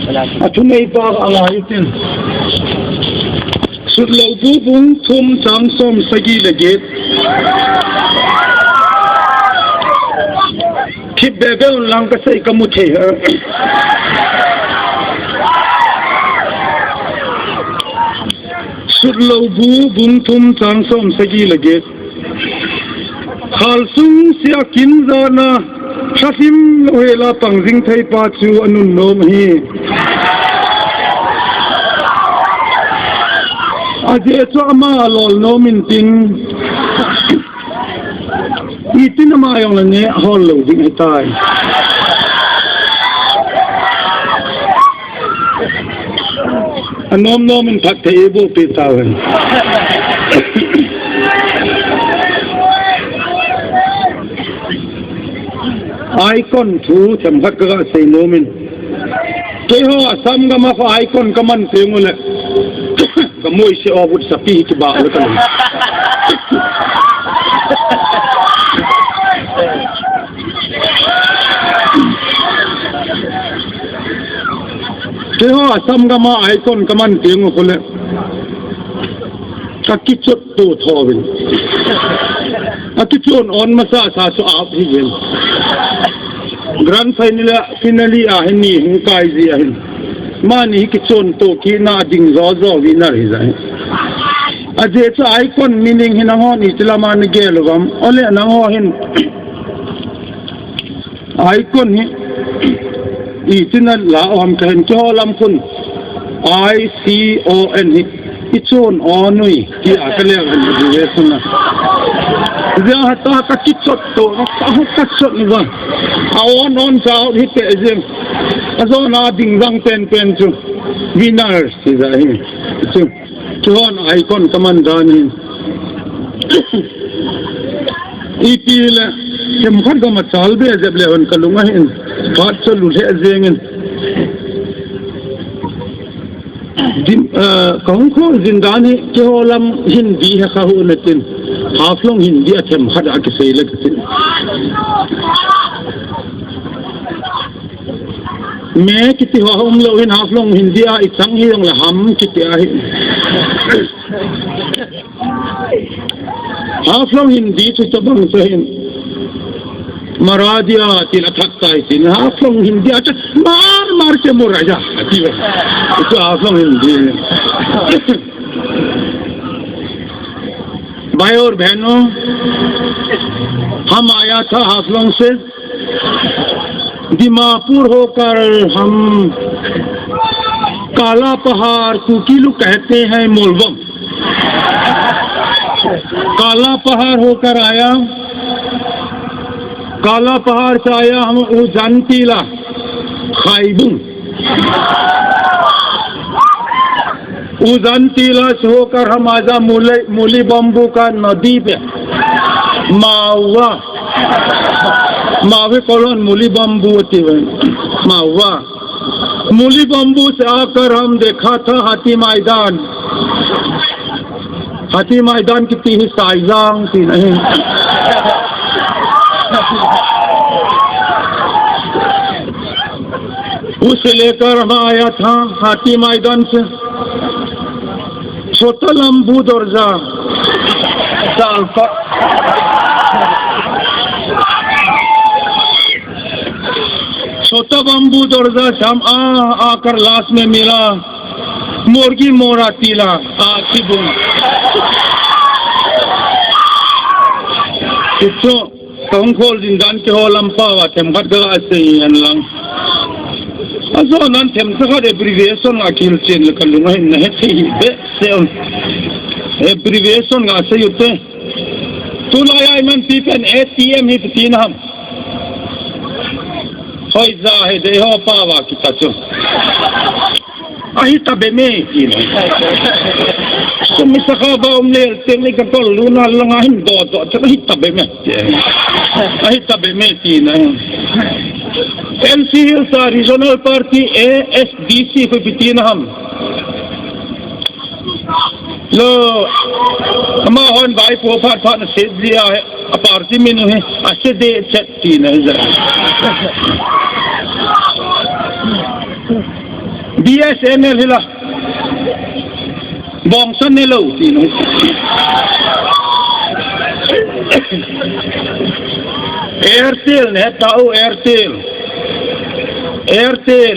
Athong ei pa alai tin sut lo bu bung thum chang som sagi lege khip bebel lang ka sei kamu the sut lo bu bung thum chang som sagi lege khal sung sia kin zana Shasim loela pangjing thai pa chu anun nom hi aje chu ama lol nomin tin itin ma yong la ne hol lo ding tai anom nomin thak thai bo pe tawen icon thu them khat ka sei nomin ke ho asam ga ma fa icon kaman tengule kamoi se obut sapi ki ba la kan ke ho asam ga ma icon kaman tengu kole ka kichot to thowin akichon on masa sa so ap hi gen grand finally a hini kai ji a hin mani kichon to ki na ding zo winner hi jai aje cha icon meaning hin ho ni tilama ni gelwam ole na ho hin icon hi itina la om kan ko lam kun ICON hi kichon onui ki akale han ji suna dia hata ka kichot to ka chot ni ba awon on chao hi te jem azo na ding rang pen chu winners si da hi chuan icon kamandan hin ipil kem khat ga ma chal be jeble on kalunga hin phat chalu le zengin din kong kho zindani ke holam hindi ha kha unatin haflong hindi athem khada ke seile tin me kiti ho hom lo in haflong hindi a itang hi yong la ham kiti a hi haflong hindi chu tabang sahin maradia til athak tai tin haflong hindi a mar ke moraja ati ba itu haflong hindi भाई और बहनों हम आया था हाफलोंग से दीमापुर होकर हम काला पहाड़ कुकीलू कहते हैं मोलबम काला पहाड़ होकर आया काला पहाड़ से आया हम उजानतीला खाइबुंग उजानतीला से होकर हम आजा मूली बम्बू का नदी पे मावे कॉलोन मूली बम्बू होती है मावा मूली बम्बू से आकर हम देखा था हाथी मैदान कितनी ही साइजांग थी नहीं उसे लेकर हम आया था हाथी मैदान से छोटा लंबू दर्जा छोटा बम्बू दर्जा शाम आकर लाश में मिला मुर्गी मोरा तीला आखिबुन किचो कंखोल जिंदान के हो लंपा वा तेमखत गला से अनलंग azo nan them sa abbreviation akil chen kalunga na he thi be se abbreviation ga se yute tulaya man pipen ATM hi tin ham hoi za he de ho pawa kitacho ahi tabe me tin kumi sa ba umle tem ka tol luna langa hin do ahi tabe me tin NC Hills Regional Party ASDC को बितीन हम लो हमारा हॉन भाई पोफार फान से दिया है अपार्टी में नहीं अच्छे दे चट्टी नहीं जरा BSNL hila bong san nilo tino Airtel ne tao Airtel AIRTEL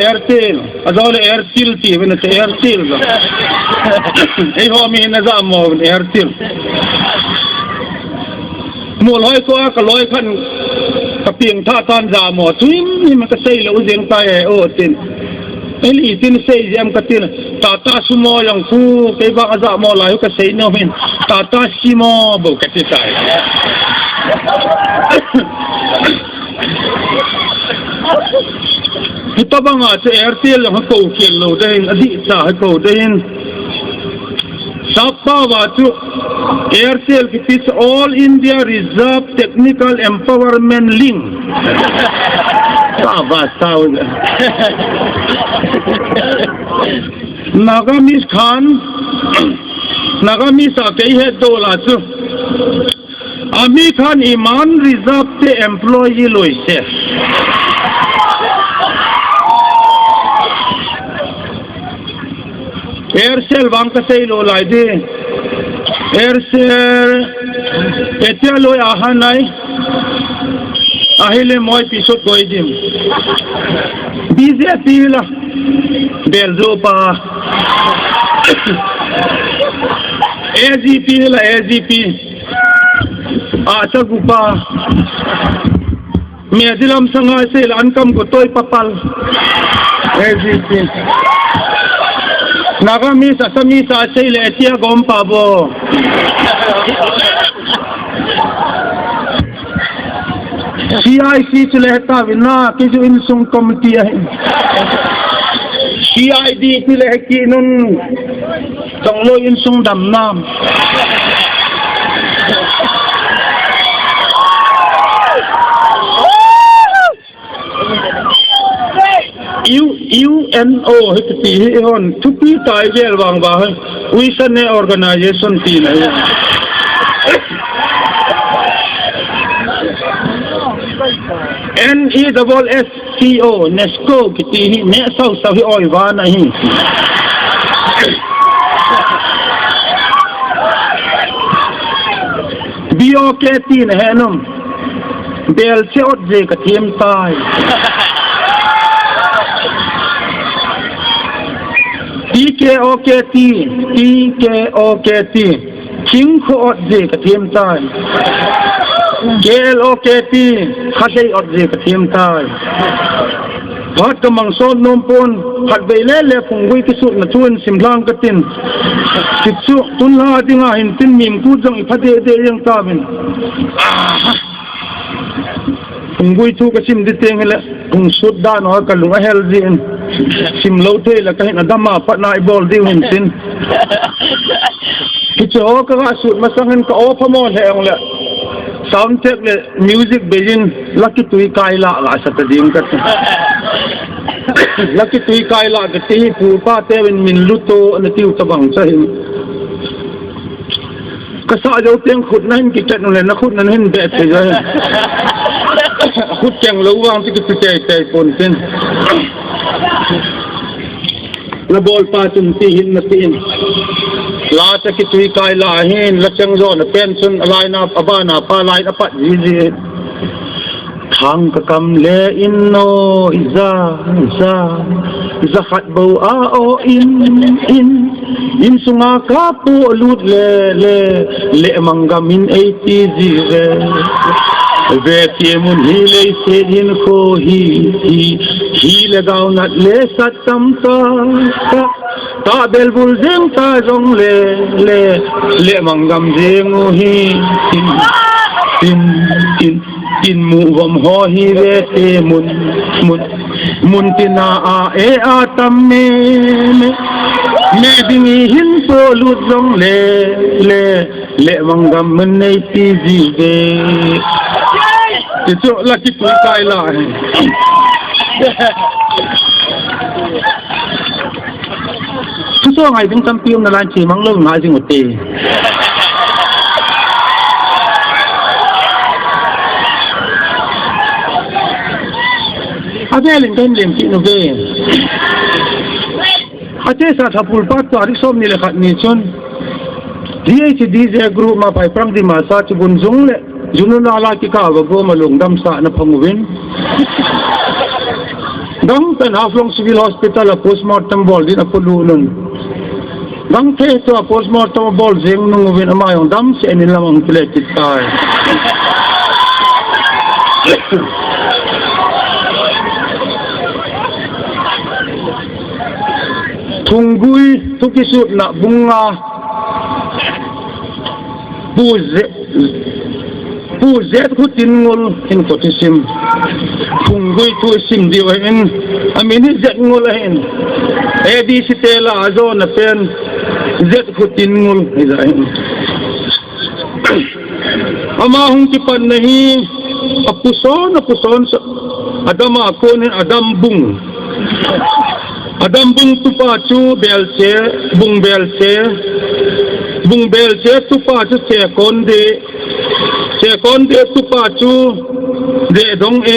Airtel adole Airtel ti bena Airtel ei ho mi na za mo Airtel mo loi ko ka loi khan ka pieng tha tan za mo tuim ni ma ka sei lo jeng ta e o tin eli tin sei jam ka tin tata sumo yang fu ke ba za mo la ka sei no min tata simo bo ka ti sai ito ba nga sa Airtel ang ko kilo din adi sa ko din Sapa watu Airtel kitis All India Reserve Technical Empowerment Link. Sapa tahu. Nagamis Khan, Nagamis akai hai dola tu. Ami Khan Iman Reserve te employee loise. Aircel bang ka say lo lai di Aircel etia lo ahanai ahile moi pisot koi dim BJP la belzo pa AGP la AGP acha gupa medilam sanga se ankam ko toy papal AGP Nagamis Asamis Asay le etia gom pabo CIC chulehta vina kisu insung committee hai CID chuleh ki nun Chongloi insung dam nam UNO hiti hon tupi tai gel wang ba wisan ne organization ti na NESSCO NESCO kiti ne sau sau hi oi wa na hi BOK ti na henom bel che ot je ka thiem tai TKOKT King ko odje ka thiem tai KLOKT khadai odje ka thiem tai Bhat ka mangson nompon khat beile le phungui ki su na chun simlang ka tin kitsu tunla dinga hin tin Mimkut jang phade de yang ta bin phungui thu ka sim de teng le phung sut da no ka lunga hel jin sim lo the la ka hin adama patna I bol di hin tin kitso ka ga su masangan ka o phamon he ang le sound check le music begin lucky tui kaila la sa ta dim ka lucky tui kaila ka ti pu pa te min luto na tiu tabang sa hin ka sa jo teng khut nan ki chat no le na khut nan hin be te ja khut chang lo wang ti ki te pon tin la bol pa chun ti hin na tin la ta ki tui kai la hin la chang zo na pension alai na abana pa lai na pat ji khang ka kam le inno iza khat bo a o in sunga ka pu lut le mangamin 80 ji ve mun hi le se din ko hi lagaw nat le satam ta bel bul jeng ta jong le mangam jeng hi tin mu gom ho hi ve te mun tina a e a tam me ding hin to lut jong le mangam men nei ti ji ve itu lagi tu kai lah. Tu ngai ding champion na lan chi mang lo ngai jing uti. Ada lin ten lim chi no ve. Ache sa thapul pa to ari som ni le khat ni chon DJ group ma pai prang di ma sa chubun jung le junun ala ki ka wa go malung dam sa na phangwin dang tan haflong civil hospital a postmortem bol din apulu nun dang the to a postmortem bol jeng nung win ama yong dam se ni lamang plate tai tunggui tukisut na bunga Puzet kutin ngol in kotisim tunggui tu sim diwain amin zet ngolahin edi sitela azo na pen zet kutin ngol izain ama hung kipan nahi apuson adama konin adam bung tupacu belce bung belce tupacu sekonde tupacu de dong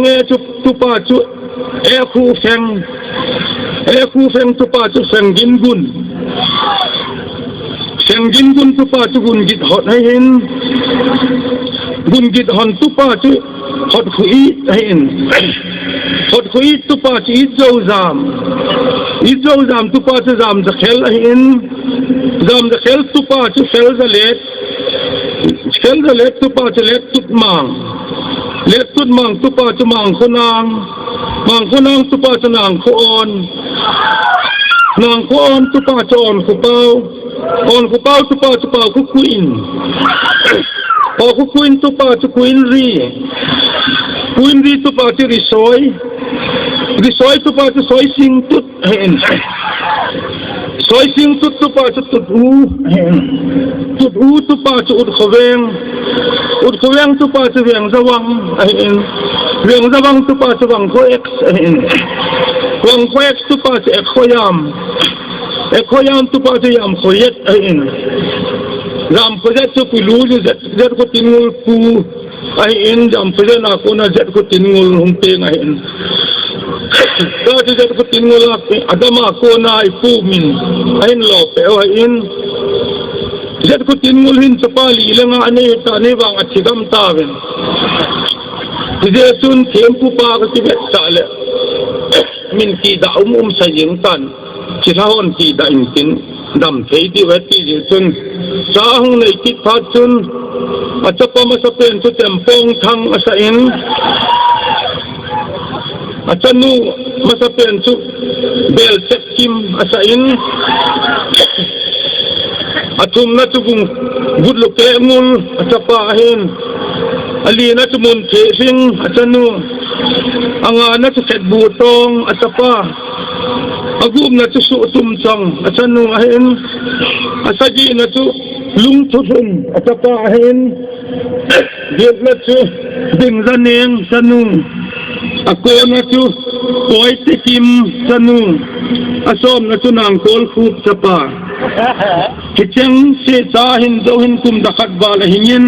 e tupacu e khu feng tupacu senggin gun tupacu gun git hot hin gun git hon tupacu hot khui hin hot khui tupacu izo zam tupacu zam zakhel hin zam zakhel tupacu khel zalet tupacu let tutmang tupacu mang khunang tupacu nang khuon tupacu on khupau tupacu pau khuin tupacu kuin ri tupacu risoi tupacu soi sing tut hen soi sing tut tupacu tut u tupacu ut khoweng tupacu weng zawang tupacu wang khoex wang khoex tupacu ekhoyam tupacu yam khoyet jam khoyet tu pilu zet ko tingul pu jam khoyet na ko na zet ko tingul humpe ngain zet ko tingul adama ko na ipu min lo pe zet ko tingul hin sapali langa ane ta ne wang achigam tawen sun tempu pa ka tibet sale min ki da sa yeng tan chithahon ki da intin dam thei ti wati je chun sahung nei ki pha chun achapa ma sa pen chu tempong thang asa in achanu ma sa pen chu bel sekim asa in atum na chu gung gudlo ke mul achapa hin ali na chu mun the sing achanu anga na chu set butong achapa agum na chu su tum chang achanu ahin asaji na chu lung thusun achapa ahin get na chu ding zaneng sanu ako na chu koi tikim sanu asom na chu nang kol khup chapa kicheng se chahin dohin kum dakhat bala hingin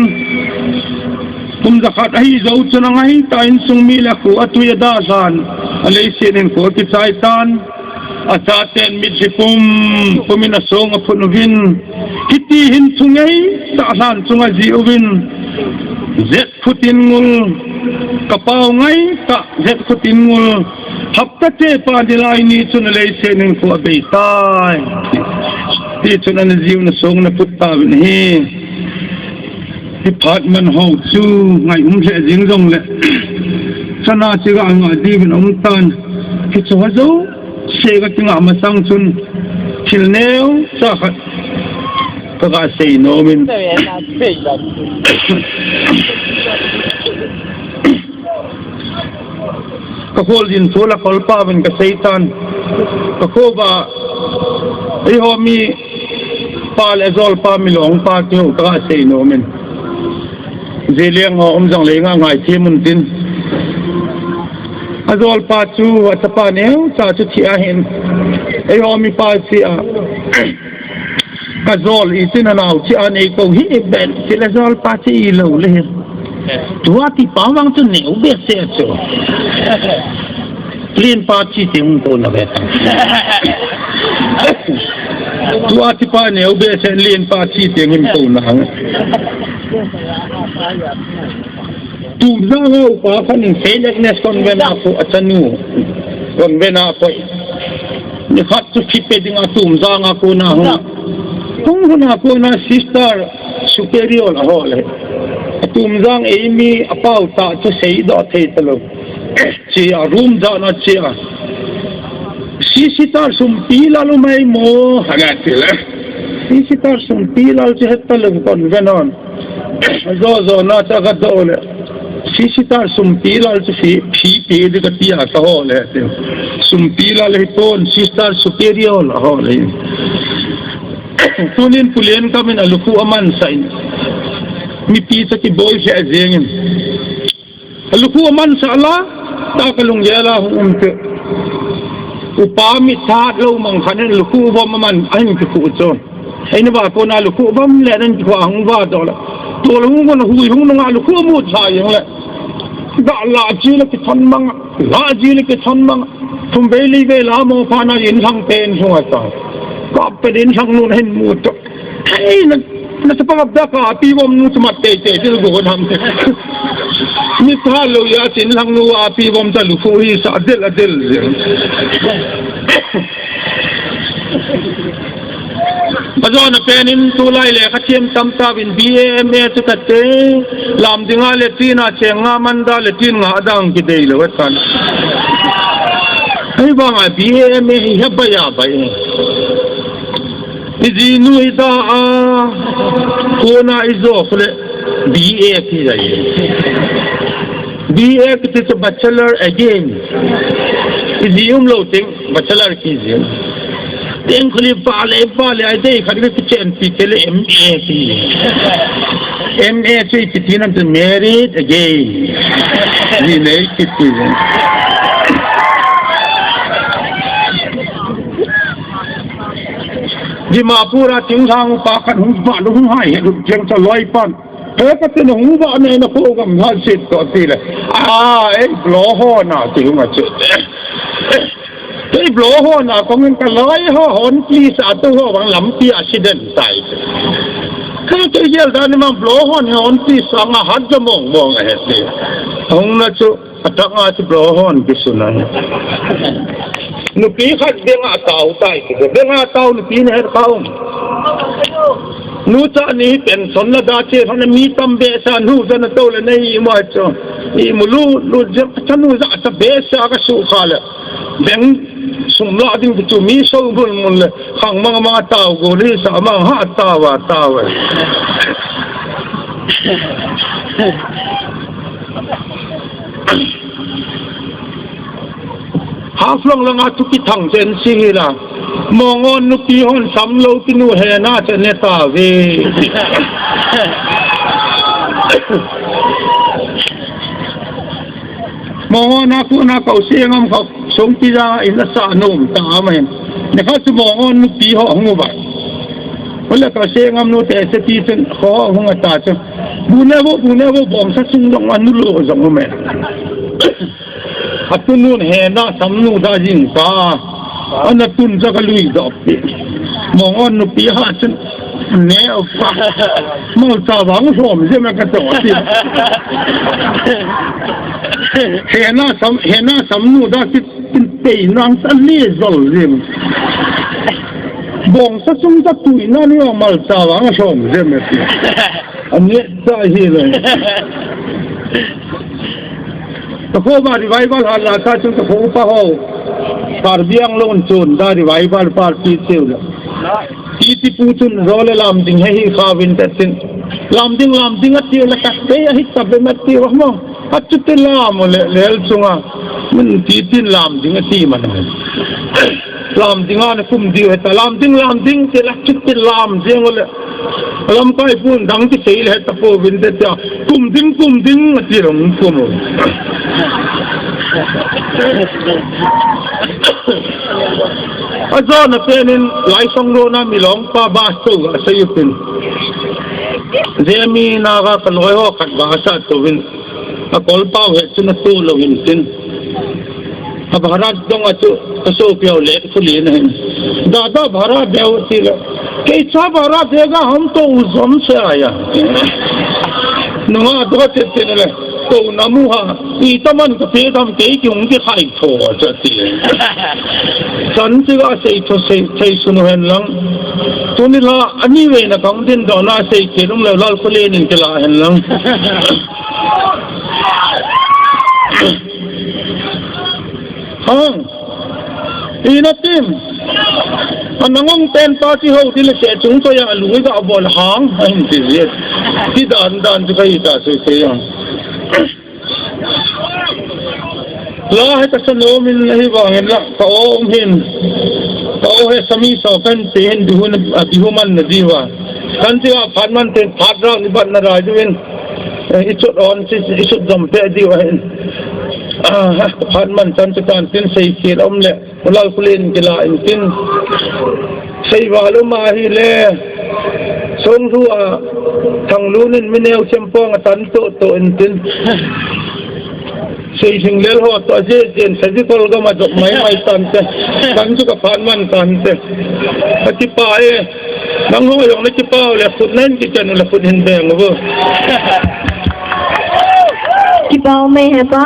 kum dakhat ai zo chunangai tain sungmi la ko atuya dasan alai sinen ko ki chaitan achaten mitipum pumina song apunuvin kiti hin chungai tahan chunga jiovin zet khutin ngul kapau ngai ta zet khutin ngul hapta te pa dilai ni chunalei senen ko abeitai ti chunan jiu na song na putta bin hi department ho chu ngai se jing jong le sana chiga anga di bin tan ki chawazo sega tinga masang chun thilneu sa khat ka sei no min ka hol din thola kolpa bin ka seitan ka khoba ai homi pal azol pa milong pa tu ka sei no min zeliang ho jang lenga ngai themun tin azol pa chu atapa neu cha chu thia hin ai homi pa si a azol isin anau chi ane ko hi ben til azol pa chi lo le tua ti pa wang chu neu be se chu clean party ting to na beta tua ti pa ne obe sen clean party ting him to na tu zanga upa khanin fairness kon bena ko achanu kon bena ko ni khat tu khipe dinga tum zanga ko na ho tung na ko na sister superior hole tum zang emi apau ta chu sei do thei talo chi a room da na chi a sister sum pila lo mai mo hagatile sister sum pila che hetalo kon benon zo na ta ga dole sister sum pila che fi pe de ka tia ka hole sum pila le ton sister superior hole tunin pulen kamin aluku aman sain mi pizza ki boy se azengin aluku aman sa ala ta kalung yala humte upami tha lo mang khanen aluku bom man ain ki ku chon ain ba ko na aluku bom le nan ko ang ba do la to lu ngo na hui hung na aluku mu tha yang le da la ji le ki thon mang la ji le ki thon mang tum be li be la mo pha na yin thang pen sunga taก็เป็นทางนู้นเห็นมูดไอ้นั่นสภาพดักอาปีวมนู้นสมัติเตะที่เราโดนทำมิตรฮัลโหลยาสินทางนู้นอาปีวมจะลุกฮีสาเดลปัจจุบันเป็นตัวไล่เลยขัดเทียมตำตาวินบีเอ็มเอสุดเตะลำดิ่งอะไรที่น่าเชงงามันดาเลที่งาดังกิเดย์เลยว่ากันไอ้บ้างไอ้บีเอ็มเอเห็บไปยาไปइजी नुइदा कोना इजो फले बीए की जाइए बीए की तो bachelor again easy लोटिंग बैचलर कीजिए टें खुली पाले आई दे खरीद के चेन पी के लिए एमए की एमए से कितनी ना तो मैरिड अगेन ये नहीं कितनी di mapura ting sang pakat hung ba lu hung hai lu jeng cha loi pan he ka tin hung ba ne na ko gam ha sit to ti le blo ho na ti hung a che blo ho na ko ngin ka loi ho hon ki sa tu ho wang lam ti accident tai ka ke yel da ni ma blo ho ni hon ti sang a hat ja mong he ti hung na chu atanga ti blo ho ni sunai nupi khat benga tau tai ke benga tau nupi ne her kaum nu cha ni pen son la da che thon mi tam be sa nu jan to le nei ma cho I mulu lu je chanu za ta be sa ka su khala beng sum la ding chu mi so bul mun le khang ma tau go ri sa ma ha ta wa half long lang atu ki thang chen si la mongon nu pi hon sam lo ki nu he na che ne ta ve mongon aku na kau si ngam kau song ti ra in sa nom ta men ne kha chu mongon nu pi ho ngu ba wala ka si ngam nu te se ti chen kho hong ta che bu ne bo bom sa sung dong an nu lo jong men Hatunun hena samnu da jing ka anatun jagalui dopi mongon nu piha chen ne fa mo ta wang som je ma ka to ti hena samnu da ki tin pe nang sa le zol rim bong sa sum ta tu na ni mal ta wang som je ma ti ane ta hi le तो को बार रिवाइवल हाल लाता चुन तो को पा हो पार बियांग लोन चुन दा रिवाइवल पार पीछे उला इति पूचुन रोले लामदिंग है ही खाविन तसिन लामदिंग अति लका बे ही तबे मति वहमो अचुते लाम लेल चुंगा मन तीतिन लामदिंग अति मन लामदिंग आने कुम दियो है लामदिंग के लचुते लाम जेंगोले lam kai pun dang ti sei le ta po vin de ta kum ding ti rong kum azo na penin lai song ro na mi long pa ba so sa yupin zemi na ga kaloi ho khat ba sa to vin a kol pa he chuna to lo vin tin Bharat दो असो प्यो ले खुली नहीं दादा भारत देवती कैसा भारत देगा हम तो उज्जम से आया नुआ दो चेते ले तो नमुहा इतमन कपे हम कई कि उनके खाई थो जाती है संचिगा से सुनो है लंग तो निला अनिवे न कम दिन दोना से केरुम ले लाल खुले नहीं चला है लंग हाँ ina tim anangong ten ta chi ho ti le che chung to ya lu ga bol hang hin ti ye ti dan chi kai ta se ya la hai ta no min nahi wa ngin la ka om hin ka o he sami so kan te hin du na man na di wa kan ti wa phan man te phat ra ni ban na ra ju win ichut on chi ichut dom pe di wa hinพันมันจันทร์การเป็นใส่เขียนอมเละเราคุเล่นกีฬาอินทินใส่วาลุมาฮิเล่สงทัวทางรู้นินไม่แนวเชื่อมป้องตันโตอินทินใส่ถึงเลี้ยวหัวตัวเจนใส่ที่คนก็มาจบไม้ตันเจ้ตันสุกพันมันตันเจ้ปฏิปายนังหัวอย่างนี้จิป้าเลยฝุ่นนั่นกิจนุละฝุ่นหินแดงเลย จิป้าไม่เหรอปะ